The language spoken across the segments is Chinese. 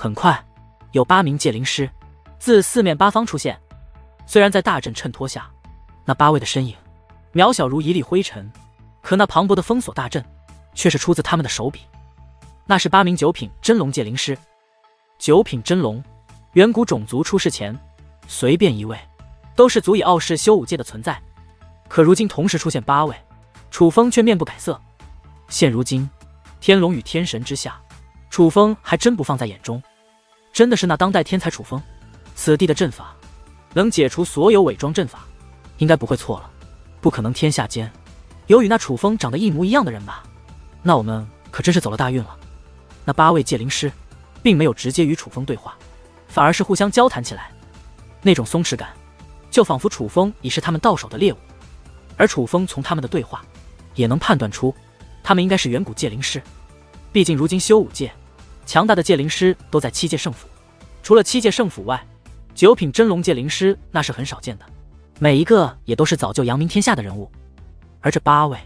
很快，有8名戒灵师自四面八方出现。虽然在大阵衬托下，那8位的身影渺小如一粒灰尘，可那磅礴的封锁大阵却是出自他们的手笔。那是8名9品真龙戒灵师。9品真龙，远古种族出世前，随便一位都是足以傲视修武界的存在。可如今同时出现8位，楚风却面不改色。现如今，天龙与天神之下，楚风还真不放在眼中。真的是那当代天才楚风，此地的阵法能解除所有伪装阵法，应该不会错了。不可能天下间有与那楚风长得一模一样的人吧？那我们可真是走了大运了。那8位戒灵师并没有直接与楚风对话，反而是互相交谈起来。那种松弛感，就仿佛楚风已是他们到手的猎物。而楚风从他们的对话，也能判断出他们应该是远古戒灵师。毕竟如今修武界强大的戒灵师都在7界圣府，除了7界圣府外，9品真龙戒灵师那是很少见的，每一个也都是早就扬名天下的人物。而这8位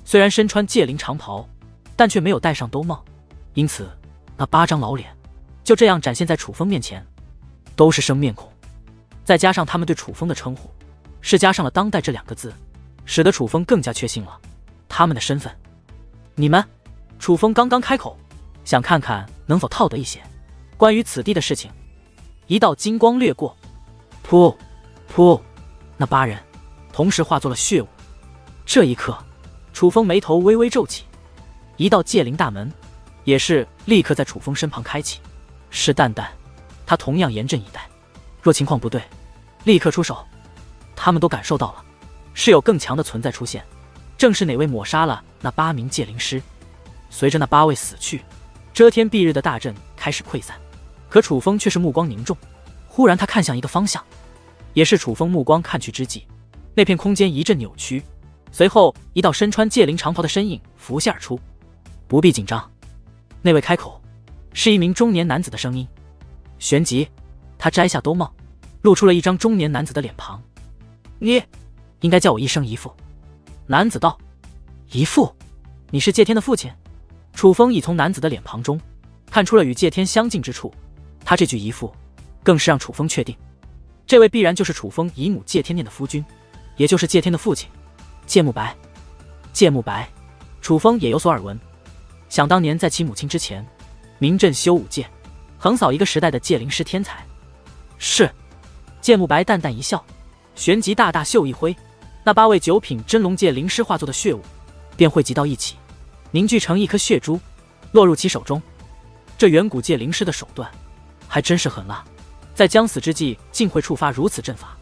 虽然身穿戒灵长袍，但却没有戴上兜帽，因此那8张老脸就这样展现在楚风面前，都是生面孔。再加上他们对楚风的称呼是加上了当代这2个字，使得楚风更加确信了他们的身份。你们，楚风刚刚开口，想看看能否套得一些关于此地的事情。一道金光掠过，噗噗，那8人同时化作了血雾。这一刻，楚风眉头微微皱起，一道戒灵大门也是立刻在楚风身旁开启。是淡淡，他同样严阵以待，若情况不对，立刻出手。他们都感受到了，是有更强的存在出现，正是哪位抹杀了那8名戒灵师。随着那8位死去，遮天蔽日的大阵开始溃散。可楚风却是目光凝重，忽然他看向一个方向，也是楚风目光看去之际，那片空间一阵扭曲，随后一道身穿戒灵长袍的身影浮现而出。不必紧张。那位开口是一名中年男子的声音，旋即他摘下兜帽，露出了一张中年男子的脸庞。你应该叫我一声姨父。男子道。姨父？你是戒天的父亲？楚风已从男子的脸庞中看出了与戒天相近之处，他这句姨父更是让楚风确定，这位必然就是楚风姨母戒天念的夫君，也就是戒天的父亲戒慕白。戒慕白，楚风也有所耳闻。想当年在其母亲之前，名震修武界，横扫一个时代的戒灵师天才。是。戒慕白淡淡一笑，旋即大大袖一挥，那8位9品真龙戒灵师化作的血雾便汇集到一起，凝聚成一颗血珠，落入其手中。这远古戒灵师的手段还真是狠辣，在将死之际竟会触发如此阵法，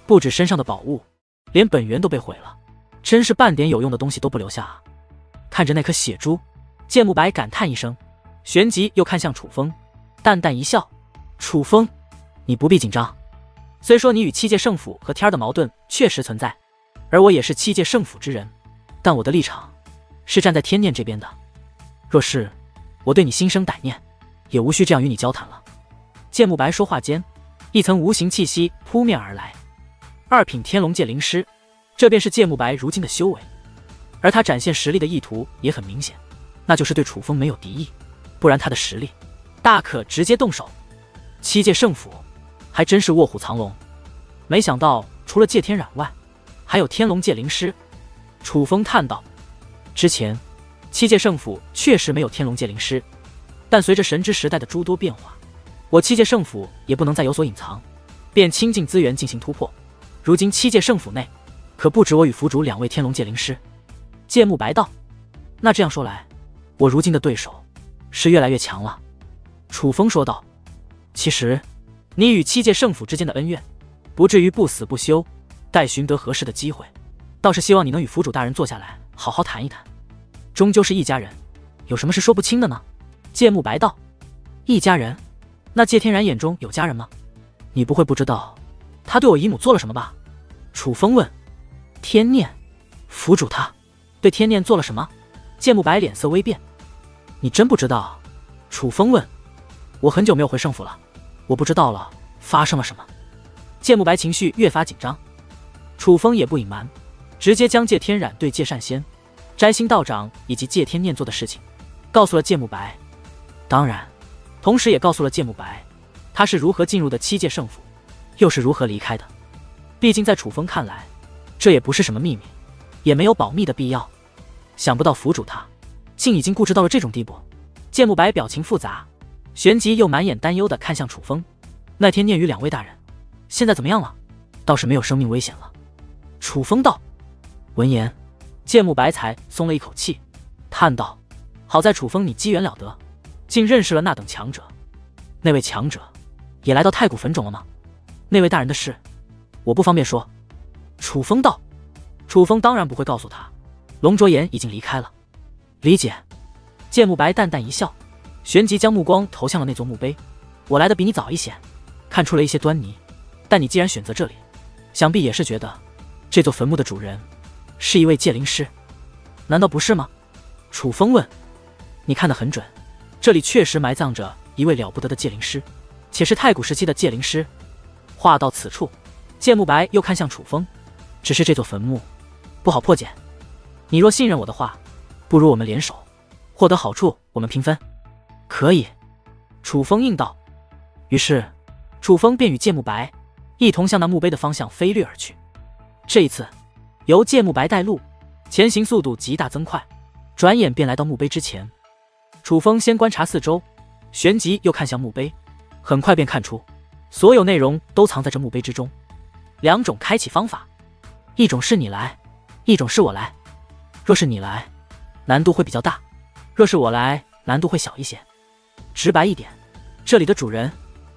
不止身上的宝物，连本源都被毁了，真是半点有用的东西都不留下啊！看着那颗血珠，戒慕白感叹一声，旋即又看向楚风，淡淡一笑：“楚风，你不必紧张。虽说你与7界圣府和天儿的矛盾确实存在，而我也是7界圣府之人，但我的立场是站在天念这边的。若是我对你心生歹念，也无需这样与你交谈了。”戒慕白说话间，一层无形气息扑面而来。2品天龙戒灵师，这便是戒慕白如今的修为。而他展现实力的意图也很明显，那就是对楚风没有敌意，不然他的实力大可直接动手。7界圣府还真是卧虎藏龙，没想到除了戒天染外，还有天龙戒灵师。楚风叹道：“之前7界圣府确实没有天龙戒灵师，但随着神之时代的诸多变化，我7界圣府也不能再有所隐藏，便倾尽资源进行突破。如今7界圣府内可不止我与府主2位天龙戒灵师。”戒慕白道：“那这样说来，我如今的对手是越来越强了。”楚风说道：“其实你与7界圣府之间的恩怨，不至于不死不休，待寻得合适的机会，倒是希望你能与府主大人坐下来好好谈一谈。终究是一家人，有什么是说不清的呢？”戒慕白道：“一家人？那戒天然眼中有家人吗？你不会不知道他对我姨母做了什么吧？”楚风问。“天念？府主他对天念做了什么？”戒慕白脸色微变。“你真不知道？”楚风问。“我很久没有回圣府了，我不知道了发生了什么。”戒慕白情绪越发紧张。楚风也不隐瞒，直接将戒天染对戒善仙、摘星道长以及戒天念做的事情告诉了戒慕白。当然同时也告诉了芥木白，他是如何进入的七界圣府，又是如何离开的。毕竟在楚风看来，这也不是什么秘密，也没有保密的必要。想不到府主他竟已经固执到了这种地步。芥木白表情复杂，旋即又满眼担忧地看向楚风。那天念与2位大人，现在怎么样了？倒是没有生命危险了。楚风道。闻言，芥木白才松了一口气，叹道：好在楚风你机缘了得，竟认识了那等强者。那位强者也来到太古坟冢了吗？那位大人的事，我不方便说。楚风道。楚风当然不会告诉他，龙卓言已经离开了。理解。芥木白淡淡一笑，旋即将目光投向了那座墓碑。我来的比你早一些，看出了一些端倪，但你既然选择这里，想必也是觉得这座坟墓的主人是一位界灵师，难道不是吗？楚风问。你看得很准，这里确实埋葬着一位了不得的界灵师，且是太古时期的界灵师。话到此处，芥木白又看向楚风，只是这座坟墓不好破解，你若信任我的话，不如我们联手，获得好处我们平分。可以。楚风应道。于是楚风便与芥木白一同向那墓碑的方向飞掠而去。这一次由芥木白带路，前行速度极大增快，转眼便来到墓碑之前。楚风先观察四周，旋即又看向墓碑，很快便看出所有内容都藏在这墓碑之中。2种开启方法，一种是你来，一种是我来。若是你来，难度会比较大；若是我来，难度会小一些。直白一点，这里的主人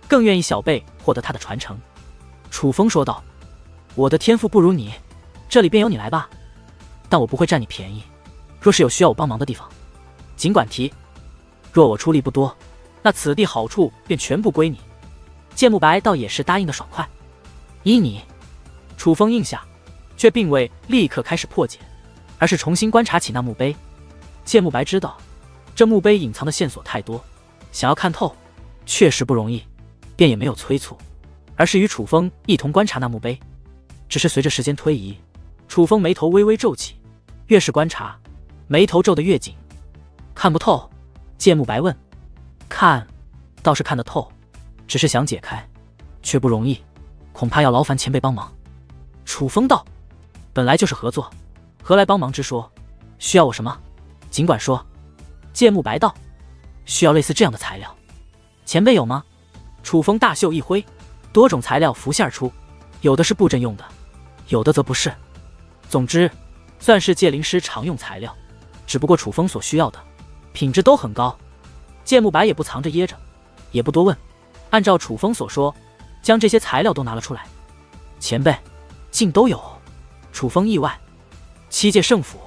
更愿意小辈获得他的传承。楚风说道。我的天赋不如你，这里便由你来吧，但我不会占你便宜。若是有需要我帮忙的地方，尽管提。若我出力不多，那此地好处便全部归你。芥木白倒也是答应的爽快。依你。楚风应下，却并未立刻开始破解，而是重新观察起那墓碑。芥木白知道这墓碑隐藏的线索太多，想要看透确实不容易，便也没有催促，而是与楚风一同观察那墓碑。只是随着时间推移，楚风眉头微微皱起，越是观察，眉头皱得越紧。看不透？芥木白问。看，倒是看得透，只是想解开，却不容易，恐怕要劳烦前辈帮忙。楚风道。本来就是合作，何来帮忙之说？需要我什么，尽管说。芥木白道。需要类似这样的材料，前辈有吗？楚风大袖一挥，多种材料浮现而出，有的是布阵用的，有的则不是。总之算是界灵师常用材料，只不过楚风所需要的品质都很高。芥木白也不藏着掖着，也不多问，按照楚风所说，将这些材料都拿了出来。前辈竟都有。楚风意外，七界圣府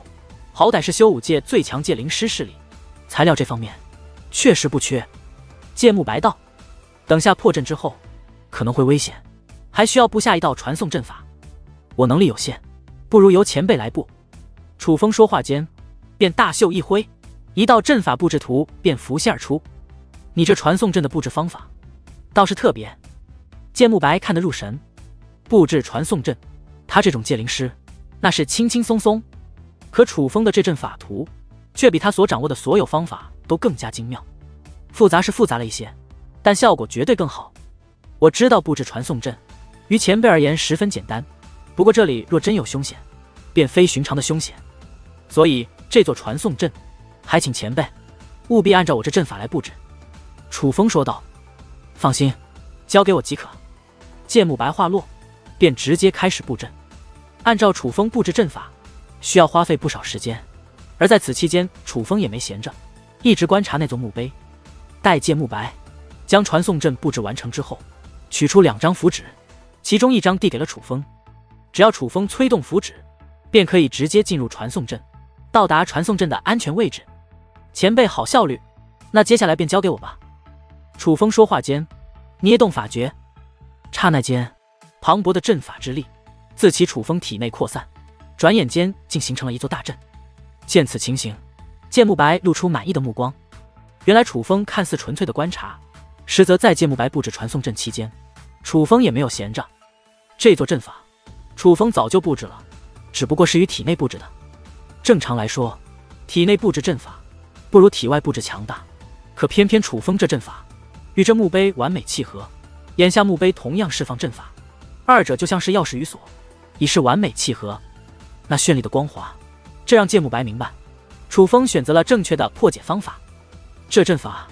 好歹是修武界最强界灵师势力，材料这方面确实不缺。芥木白道。等下破阵之后可能会危险，还需要布下一道传送阵法，我能力有限，不如由前辈来布。楚风说话间便大袖一挥，一道阵法布置图便浮现而出。你这传送阵的布置方法倒是特别。芥木白看得入神，布置传送阵，他这种界灵师那是轻轻松松，可楚风的这阵法图却比他所掌握的所有方法都更加精妙。复杂是复杂了一些，但效果绝对更好。我知道布置传送阵于前辈而言十分简单，不过这里若真有凶险，便非寻常的凶险，所以这座传送阵还请前辈务必按照我这阵法来布置。楚风说道。放心，交给我即可。芥木白话落，便直接开始布阵。按照楚风布置阵法，需要花费不少时间，而在此期间，楚风也没闲着，一直观察那座墓碑。待芥木白将传送阵布置完成之后，取出2张符纸，其中1张递给了楚风。只要楚风催动符纸，便可以直接进入传送阵，到达传送阵的安全位置。前辈好效率，那接下来便交给我吧。楚风说话间捏动法诀，刹那间磅礴的阵法之力自其楚风体内扩散，转眼间竟形成了一座大阵。见此情形，芥木白露出满意的目光。原来楚风看似纯粹的观察，实则在芥木白布置传送阵期间，楚风也没有闲着。这座阵法楚风早就布置了，只不过是于体内布置的。正常来说，体内布置阵法不如体外布置强大，可偏偏楚风这阵法与这墓碑完美契合。眼下墓碑同样释放阵法，二者就像是钥匙与锁，已是完美契合。那绚丽的光华，这让芥末白明白，楚风选择了正确的破解方法。这阵法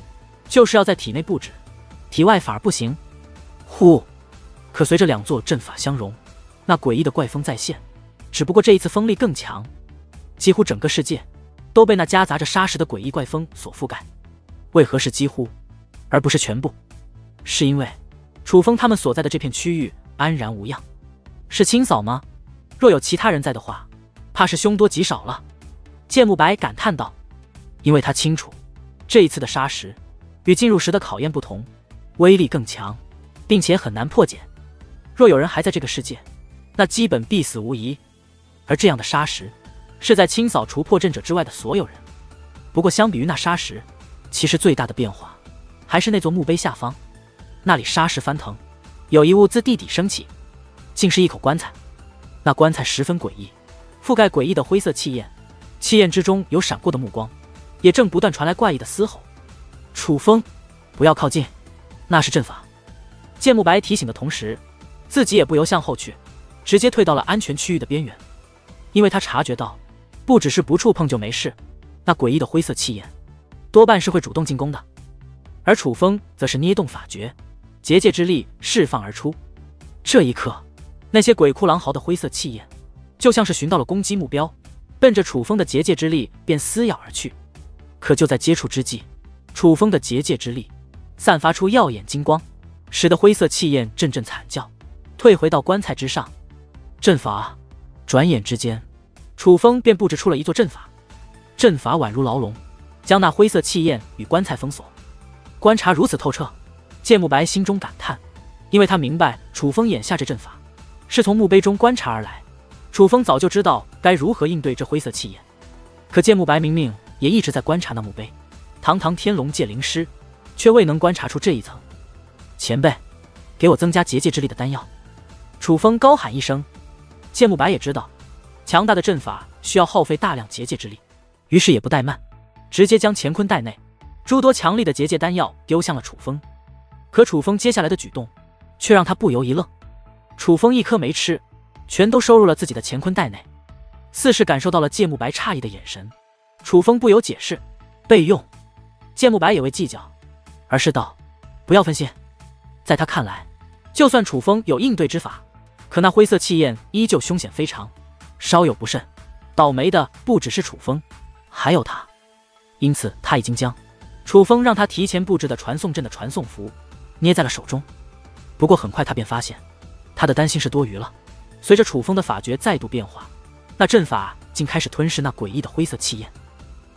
就是要在体内布置，体外反而不行。呼！可随着两座阵法相融，那诡异的怪风再现，只不过这一次风力更强，几乎整个世界都被那夹杂着沙石的诡异怪风所覆盖。为何是几乎，而不是全部？是因为楚风他们所在的这片区域安然无恙。是清扫吗？若有其他人在的话，怕是凶多吉少了。芥末白感叹道，因为他清楚，这一次的沙石与进入时的考验不同，威力更强，并且很难破解。若有人还在这个世界，那基本必死无疑。而这样的沙石是在清扫除破阵者之外的所有人。不过相比于那沙石，其实最大的变化还是那座墓碑下方，那里沙石翻腾，有一物自地底升起，竟是一口棺材。那棺材十分诡异，覆盖诡异的灰色气焰，气焰之中有闪过的目光，也正不断传来怪异的嘶吼。楚风，不要靠近，那是阵法。芥末白提醒的同时，自己也不由向后去，直接退到了安全区域的边缘。因为他察觉到，不只是不触碰就没事，那诡异的灰色气焰多半是会主动进攻的。而楚风则是捏动法诀，结界之力释放而出。这一刻，那些鬼哭狼嚎的灰色气焰就像是寻到了攻击目标，奔着楚风的结界之力便撕咬而去。可就在接触之际，楚风的结界之力散发出耀眼金光，使得灰色气焰阵阵惨叫，退回到棺材之上。阵法，转眼之间，楚风便布置出了一座阵法。阵法宛如牢笼，将那灰色气焰与棺材封锁。观察如此透彻，芥末白心中感叹，因为他明白楚风眼下这阵法是从墓碑中观察而来，楚风早就知道该如何应对这灰色气焰。可芥末白明明也一直在观察那墓碑，堂堂天龙界灵师，却未能观察出这一层。前辈，给我增加结界之力的丹药。楚风高喊一声。芥末白也知道，强大的阵法需要耗费大量结界之力，于是也不怠慢，直接将乾坤袋内诸多强力的结界丹药丢向了楚风。可楚风接下来的举动却让他不由一愣。楚风一颗没吃，全都收入了自己的乾坤袋内，似是感受到了芥末白诧异的眼神。楚风不由解释，备用。芥末白也未计较，而是道，不要分心。在他看来，就算楚风有应对之法，可那灰色气焰依旧凶险非常，稍有不慎，倒霉的不只是楚风，还有他。因此他已经将楚风让他提前布置的传送阵的传送符捏在了手中。不过很快他便发现，他的担心是多余了。随着楚风的法诀再度变化，那阵法竟开始吞噬那诡异的灰色气焰。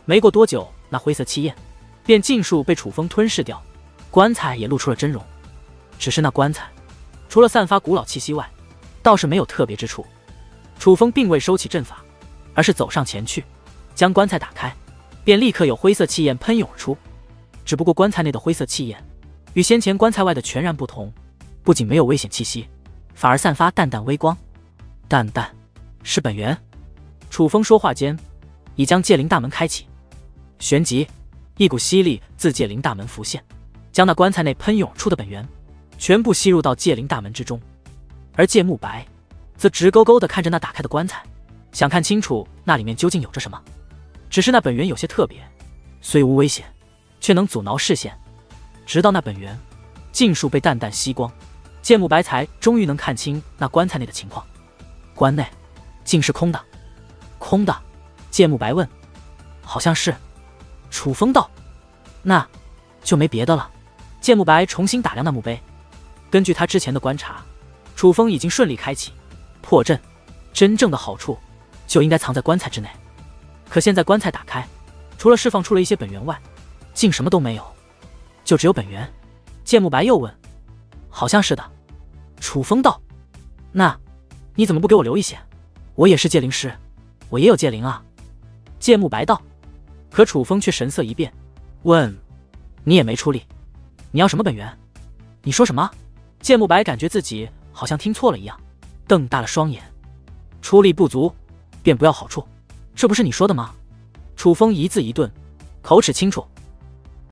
没过多久，那灰色气焰便尽数被楚风吞噬掉，棺材也露出了真容。只是那棺材除了散发古老气息外，倒是没有特别之处。楚风并未收起阵法，而是走上前去，将棺材打开，便立刻有灰色气焰喷涌而出。只不过棺材内的灰色气焰与先前棺材外的全然不同，不仅没有危险气息，反而散发淡淡微光。淡淡，是本源。楚风说话间，已将界灵大门开启。旋即，一股吸力自界灵大门浮现，将那棺材内喷涌出的本源全部吸入到界灵大门之中。而芥末白则直勾勾地看着那打开的棺材，想看清楚那里面究竟有着什么。只是那本源有些特别，虽无危险，却能阻挠视线。直到那本源尽数被淡淡吸光，芥末白才终于能看清那棺材内的情况。棺内竟是空的。空的？芥末白问。好像是。楚风道。那就没别的了。芥末白重新打量那墓碑，根据他之前的观察，楚风已经顺利开启破阵，真正的好处就应该藏在棺材之内。可现在棺材打开，除了释放出了一些本源外，竟什么都没有，就只有本源。芥末白又问。好像是的。楚风道。那你怎么不给我留一些？我也是界灵师，我也有界灵啊。芥末白道。可楚风却神色一变，问，你也没出力，你要什么本源？你说什么？芥末白感觉自己好像听错了一样，瞪大了双眼。出力不足便不要好处，这不是你说的吗？楚风一字一顿，口齿清楚。